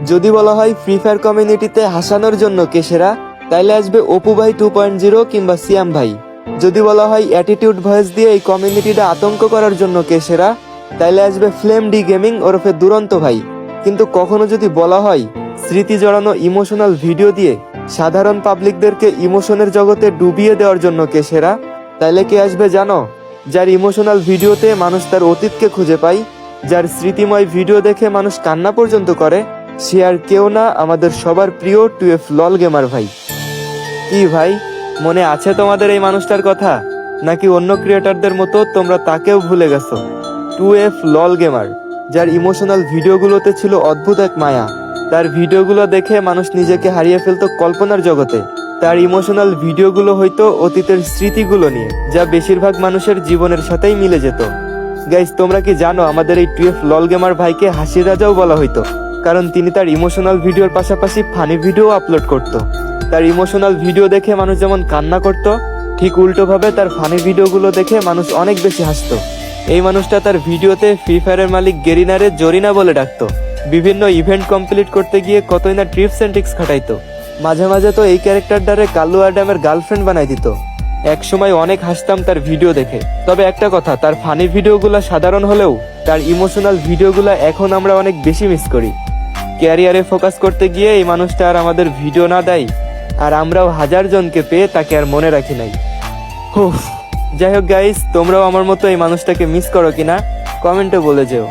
যদি বলা হয় ফ্রি ফায়ার কমিউনিটিতে হাসানোর জন্য কে সেরা, তাইলে আসবে অপু ভাই 2.0 কিংবা সিয়াম ভাই। যদি বলা হয় অ্যাটিটিউড ভয়েস দিয়ে এই কমিউনিটিটা আতঙ্ক করার জন্য কে সেরা, তাইলে আসবে ফ্লেম ডি গেমিং ওরফে দুরন্ত ভাই। কিন্তু কখনো যদি বলা হয় স্মৃতি জড়ানো ইমোশনাল ভিডিও দিয়ে সাধারণ পাবলিকদেরকে ইমোশনের জগতে ডুবিয়ে দেওয়ার জন্য কে সেরা, তাইলে কে আসবে জানো? যার ইমোশনাল ভিডিওতে মানুষ তার অতীতকে খুঁজে পায়, যার স্মৃতিময় ভিডিও দেখে মানুষ কান্না পর্যন্ত করে, সে আর কেউ না, আমাদের সবার প্রিয় 2F লল গেমার ভাই। কি ভাই, মনে আছে তোমাদের এই মানুষটার কথা? নাকি অন্য ক্রিয়েটরদের মতো তোমরা তাকেও ভুলে গেছো? 2F লল গেমার, যার ইমোশনাল ভিডিওগুলোতে ছিল অদ্ভুত এক মায়া। তার ভিডিওগুলো দেখে মানুষ নিজেকে হারিয়ে ফেলতো কল্পনার জগতে। তার ইমোশনাল ভিডিওগুলো হয়তো অতীতের স্মৃতিগুলো নিয়ে, যা বেশিরভাগ মানুষের জীবনের সাথেই মিলে যেত। গাইস, তোমরা কি জানো আমাদের এই 2F লল গেমার ভাইকে হাসির রাজাও বলা হইতো, কারণ তিনি তার ইমোশনাল ভিডিওর পাশাপাশি ফানি ভিডিও আপলোড করত। তার ইমোশনাল ভিডিও দেখে মানুষ যেমন কান্না করত, ঠিক উল্টোভাবে তার ফানি ভিডিওগুলো দেখে মানুষ অনেক বেশি হাসতো। এই মানুষটা তার ভিডিওতে ফ্রি ফায়ারের মালিক গেরিনারে জরিনা বলে ডাকতো। বিভিন্ন ইভেন্ট কমপ্লিট করতে গিয়ে কতই না ট্রিপস অ্যান্ড ট্রিক্স খাটাইতো। মাঝে মাঝে তো এই ক্যারেক্টারটারে কাল্লু অ্যাডামের গার্লফ্রেন্ড বানাই দিত। একসময় অনেক হাসতাম তার ভিডিও দেখে। তবে একটা কথা, তার ফানি ভিডিওগুলো সাধারণ হলেও তার ইমোশনাল ভিডিওগুলো এখন আমরা অনেক বেশি মিস করি। ক্যারিয়ারে ফোকাস করতে গিয়ে এই মানুষটা আর আমাদের ভিডিও না দেয়, আর আমরাও হাজার জনকে পেয়ে তাকে আর মনে রাখি নাই। যাই হোক গাইস, তোমরাও আমার মতো এই মানুষটাকে মিস করো কিনা কমেন্টে বলে যেও।